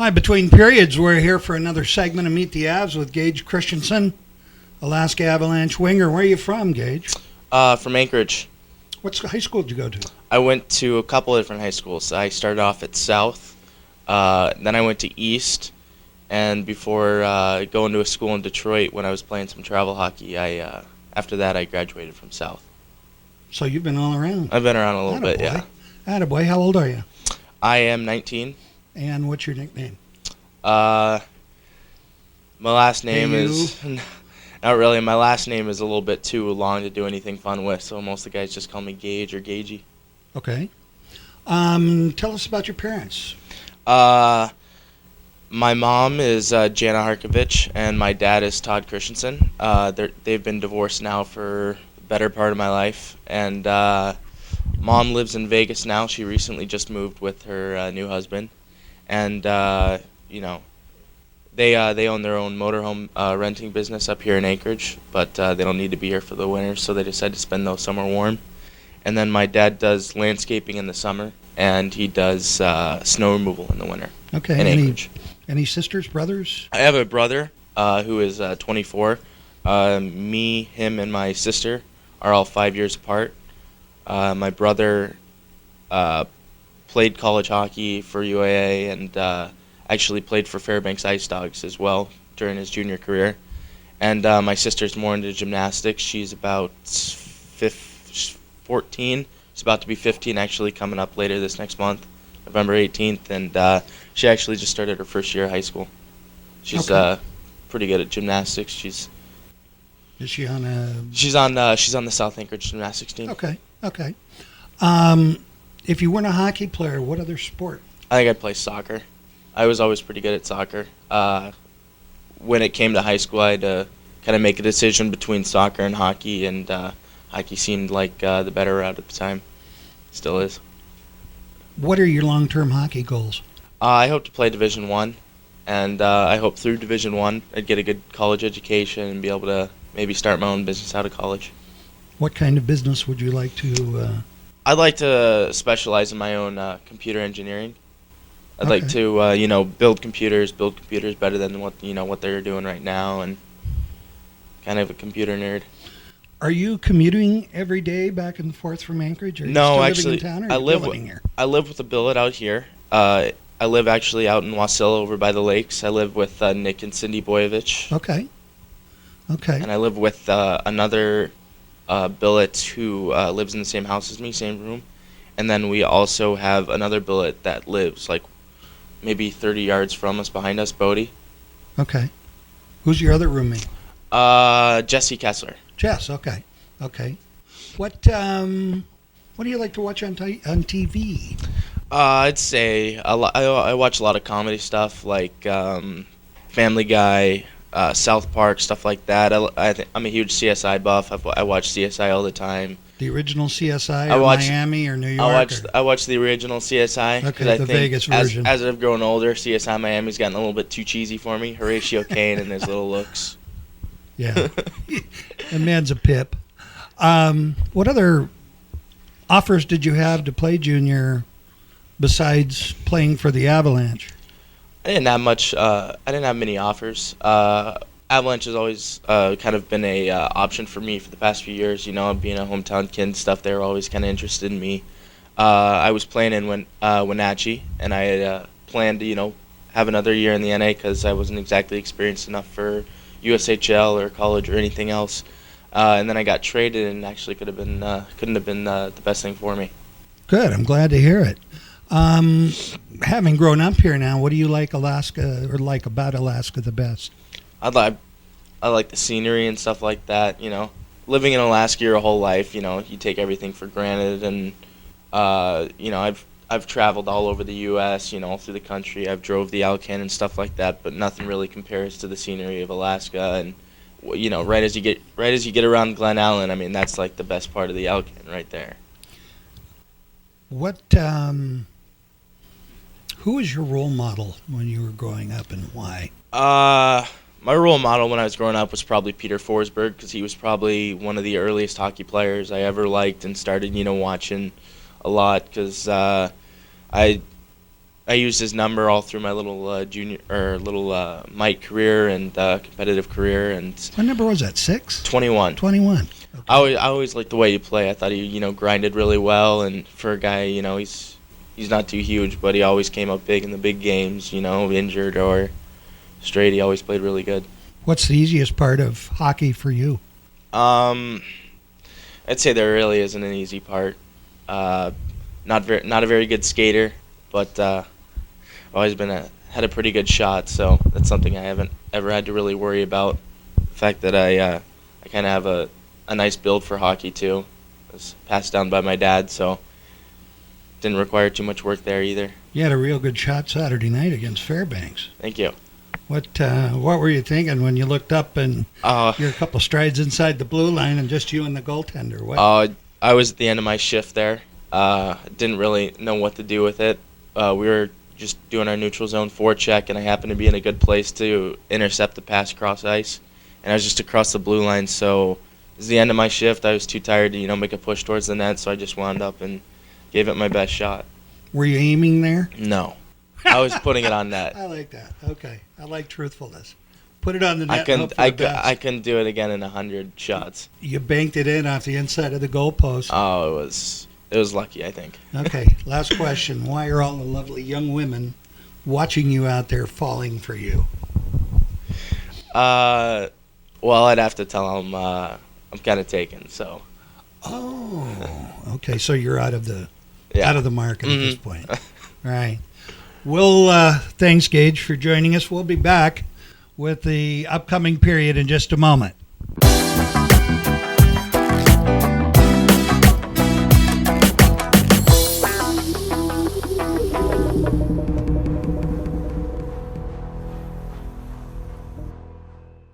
Hi, between periods, we're here for another segment of Meet the Avs with Gage Christianson, Alaska Avalanche winger. Where are you from, Gage? From Anchorage. What high school did you go to? I went to a couple of different high schools. I started off at South, then I went to East, and before going to a school in Detroit when I was playing some travel hockey, after that I graduated from South. So you've been all around. I've been around a little bit, yeah. Attaboy. How old are you? I am 19. And what's your nickname? My last name is... Not really. My last name is a little bit too long to do anything fun with, so most of the guys just call me Gage or Gagey. Okay. Tell us about your parents. My mom is Jana Harkovich, and my dad is Todd Christianson. They've been divorced now for the better part of my life, and mom lives in Vegas now. She recently just moved with her new husband, and they own their own motorhome renting business up here in Anchorage, but they don't need to be here for the winter, so they decided to spend those summer warm. And then my dad does landscaping in the summer, and he does snow removal in the winter. Okay. In Anchorage. Any sisters, brothers? I have a brother who is 24. Me, him, and my sister are all 5 years apart. My brother played college hockey for UAA and actually played for Fairbanks Ice Dogs as well during his junior career. And my sister's more into gymnastics. She's about 14. She's about to be 15 actually coming up later this next month, November 18th. And she actually just started her first year of high school. She's pretty good at gymnastics. Is she on a... She's on the South Anchorage gymnastics team. Okay. If you weren't a hockey player, what other sport? I think I'd play soccer. I was always pretty good at soccer. When it came to high school, I had to kind of make a decision between soccer and hockey, and hockey seemed like the better route at the time. Still is. What are your long-term hockey goals? I hope to play Division I, and I hope through Division I I'd get a good college education and be able to maybe start my own business out of college. What kind of business would you like to... I'd like to specialize in my own computer engineering. I'd like to, build computers better than what they're doing right now, and kind of a computer nerd. Are you commuting every day back and forth from Anchorage? Are you No, still actually, living in town, or are you billeting here? I live with a billet out here. I live actually out in Wasilla over by the lakes. I live with Nick and Cindy Boyevich. Okay. And I live with another billet who lives in the same house as me, same room. And then we also have another billet that lives like maybe 30 yards from us, behind us, Bodie. Okay. Who's your other roommate? Jesse Kessler. Jess, okay. What do you like to watch on TV? I'd say I watch a lot of comedy stuff like Family Guy, South Park, stuff like that. I'm a huge CSI buff. I watch CSI all the time. The original CSI, or Miami, or New York? I watched the original CSI. Okay, the Vegas version. As I've grown older, CSI Miami's gotten a little bit too cheesy for me. Horatio Caine and his little looks. Yeah, that man's a pip. What other offers did you have to play junior besides playing for the Avalanche? I didn't have much. I didn't have many offers. Avalanche has always kind of been a option for me for the past few years. Being a hometown kid and stuff, they were always kind of interested in me. I was playing in Wenatchee, and I had planned to have another year in the NA because I wasn't exactly experienced enough for USHL or college or anything else. And then I got traded, and actually couldn't have been the best thing for me. Good. I'm glad to hear it. Having grown up here now, what do you like Alaska or like about Alaska the best? I like the scenery and stuff like that. Living in Alaska your whole life, you take everything for granted, and I've traveled all over the U.S., all through the country. I've drove the Alcan and stuff like that, but nothing really compares to the scenery of Alaska. And right as you get around Glen Allen, I mean, that's like the best part of the Alcan right there. What who was your role model when you were growing up, and why? My role model when I was growing up was probably Peter Forsberg, because he was probably one of the earliest hockey players I ever liked and started, watching a lot, because I I used his number all through my little mite career and competitive career, and What number was that? 6? 21. 21. Okay. I always liked the way he played. I thought he grinded really well, and for a guy he's not too huge, but he always came up big in the big games. Injured or straight, he always played really good. What's the easiest part of hockey for you? I'd say there really isn't an easy part. Not a very good skater, but I've always had a pretty good shot, so that's something I haven't ever had to really worry about. The fact that I kind of have a nice build for hockey too. It was passed down by my dad, so didn't require too much work there either. You had a real good shot Saturday night against Fairbanks. Thank you. What were you thinking when you looked up and you're a couple strides inside the blue line and just you and the goaltender? What? I was at the end of my shift there. Didn't really know what to do with it. We were just doing our neutral zone forecheck, and I happened to be in a good place to intercept the pass across ice. And I was just across the blue line, so it was the end of my shift. I was too tired to make a push towards the net, so I just wound up and gave it my best shot. Were you aiming there? No. I was putting it on net. I like that. Okay. I like truthfulness. Put it on the net. and hope for the best. I couldn't do it again in 100 shots. You banked it in off the inside of the goalpost. Oh, it was lucky, I think. Okay. Last question. Why are all the lovely young women watching you out there falling for you? Well, I'd have to tell them I'm kind of taken. So. Oh. Okay. So you're out of the market Mm-hmm. at this point. All right. Well, thanks, Gage, for joining us. We'll be back with the upcoming period in just a moment.